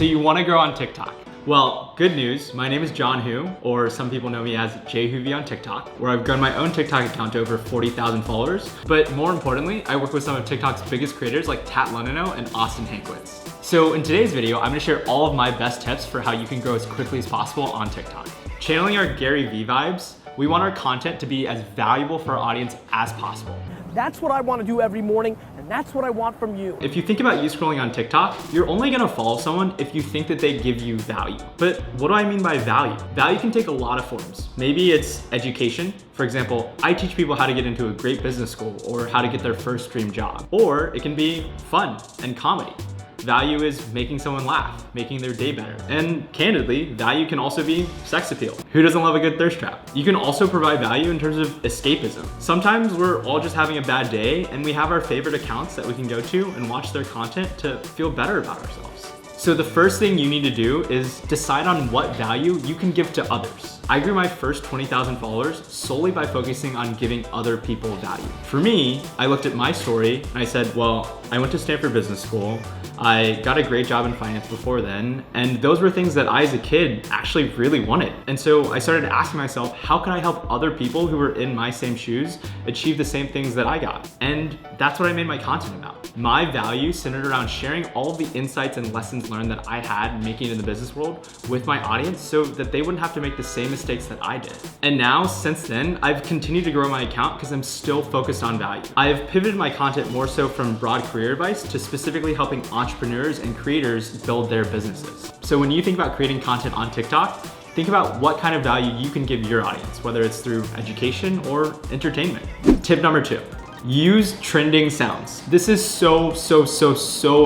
So you want to grow on TikTok. Well, good news, my name is John Hu, or some people know me as jayhoovy on TikTok, where I've grown my own TikTok account to over 40,000 followers. But more importantly, I work with some of TikTok's biggest creators like Tat Lunino and Austin Hankwitz. So in today's video, I'm gonna share all of my best tips for how you can grow as quickly as possible on TikTok. Channeling our Gary Vee vibes, we want our content to be as valuable for our audience as possible. That's what I want to do every morning, and that's what I want from you. If you think about you scrolling on TikTok, you're only gonna follow someone if you think that they give you value. But what do I mean by value? Value can take a lot of forms. Maybe it's education. For example, I teach people how to get into a great business school or how to get their first dream job. Or it can be fun and comedy. Value is making someone laugh, making their day better. And candidly, value can also be sex appeal. Who doesn't love a good thirst trap? You can also provide value in terms of escapism. Sometimes we're all just having a bad day and we have our favorite accounts that we can go to and watch their content to feel better about ourselves. So the first thing you need to do is decide on what value you can give to others. I grew my first 20,000 followers solely by focusing on giving other people value. For me, I looked at my story and I said, well, I went to Stanford Business School. I got a great job in finance before then, and those were things that I as a kid actually really wanted. And so I started asking myself, how can I help other people who were in my same shoes achieve the same things that I got? And that's what I made my content about. My value centered around sharing all of the insights and lessons learned that I had making it in the business world with my audience so that they wouldn't have to make the same mistakes that I did. And now, since then, I've continued to grow my account because I'm still focused on value. I've pivoted my content more so from broad career advice to specifically helping entrepreneurs and creators build their businesses. So when you think about creating content on TikTok, think about what kind of value you can give your audience, whether it's through education or entertainment. Tip number 2. Use trending sounds. This is so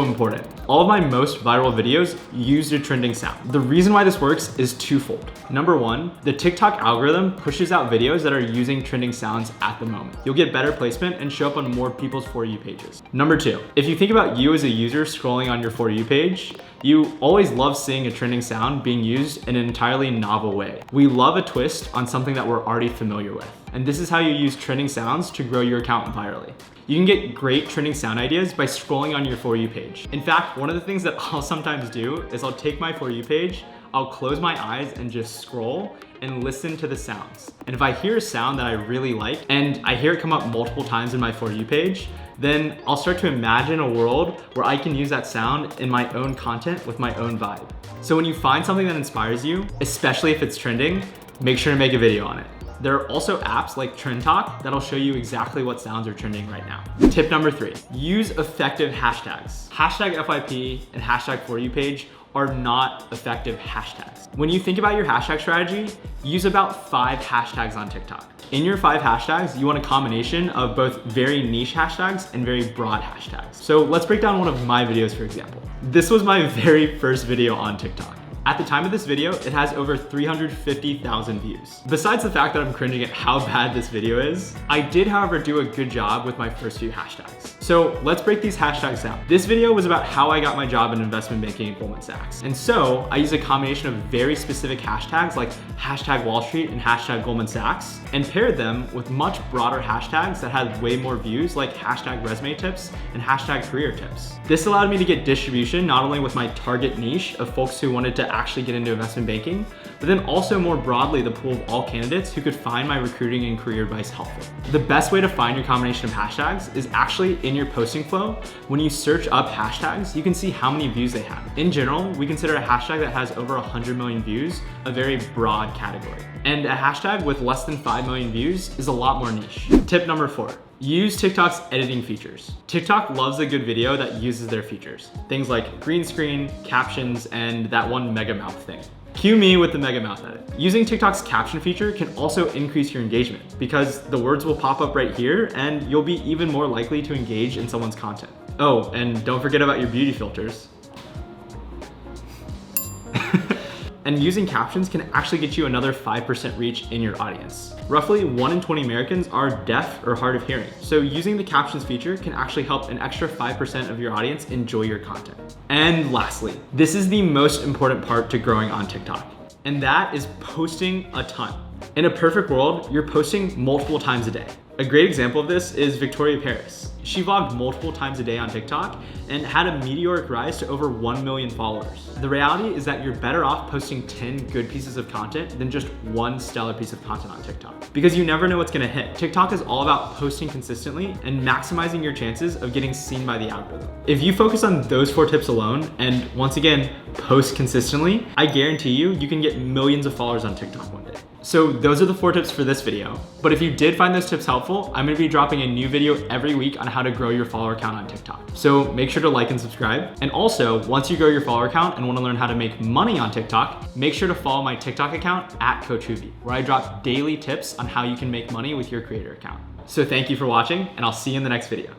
important. All of my most viral videos use a trending sound. The reason why this works is twofold. Number 1, the TikTok algorithm pushes out videos that are using trending sounds at the moment. You'll get better placement and show up on more people's For You pages. Number 2, if you think about you as a user scrolling on your For You page, you always love seeing a trending sound being used in an entirely novel way. We love a twist on something that we're already familiar with. And this is how you use trending sounds to grow your account virally. You can get great trending sound ideas by scrolling on your For You page. In fact, one of the things that I'll sometimes do is I'll take my For You page, I'll close my eyes and just scroll and listen to the sounds. And if I hear a sound that I really like and I hear it come up multiple times in my For You page, then I'll start to imagine a world where I can use that sound in my own content with my own vibe. So when you find something that inspires you, especially if it's trending, make sure to make a video on it. There are also apps like Trend Talk that'll show you exactly what sounds are trending right now. Tip number 3, use effective hashtags. Hashtag FYP and hashtag For You page are not effective hashtags. When you think about your hashtag strategy, use about 5 hashtags on TikTok. In your 5 hashtags, you want a combination of both very niche hashtags and very broad hashtags. So let's break down one of my videos, for example. This was my very first video on TikTok. At the time of this video, it has over 350,000 views. Besides the fact that I'm cringing at how bad this video is, I did, however, do a good job with my first few hashtags. So let's break these hashtags down. This video was about how I got my job in investment banking at Goldman Sachs. And so I used a combination of very specific hashtags like hashtag Wall Street and hashtag Goldman Sachs and paired them with much broader hashtags that had way more views like hashtag resume tips and hashtag career tips. This allowed me to get distribution not only with my target niche of folks who wanted to actually get into investment banking, but then also more broadly the pool of all candidates who could find my recruiting and career advice helpful. The best way to find your combination of hashtags is actually in your posting flow. When you search up hashtags, you can see how many views they have. In general, we consider a hashtag that has over 100 million views a very broad category. And a hashtag with less than 5 million views is a lot more niche. Tip number 4. Use TikTok's editing features. TikTok loves a good video that uses their features. Things like green screen, captions, and that one mega mouth thing. Cue me with the mega mouth edit. Using TikTok's caption feature can also increase your engagement because the words will pop up right here and you'll be even more likely to engage in someone's content. Oh, and don't forget about your beauty filters. And using captions can actually get you another 5% reach in your audience. Roughly 1 in 20 Americans are deaf or hard of hearing. So using the captions feature can actually help an extra 5% of your audience enjoy your content. And lastly, this is the most important part to growing on TikTok, and that is posting a ton. In a perfect world, you're posting multiple times a day. A great example of this is Victoria Paris. She vlogged multiple times a day on TikTok and had a meteoric rise to over 1 million followers. The reality is that you're better off posting 10 good pieces of content than just one stellar piece of content on TikTok, because you never know what's gonna hit. TikTok is all about posting consistently and maximizing your chances of getting seen by the algorithm. If you focus on those 4 tips alone, and once again, post consistently, I guarantee you can get millions of followers on TikTok one day. So those are the 4 tips for this video. But if you did find those tips helpful, I'm gonna be dropping a new video every week on how to grow your follower count on TikTok. So make sure to like and subscribe. And also, once you grow your follower count and wanna learn how to make money on TikTok, make sure to follow my TikTok account @jayhoovy, where I drop daily tips on how you can make money with your creator account. So thank you for watching, and I'll see you in the next video.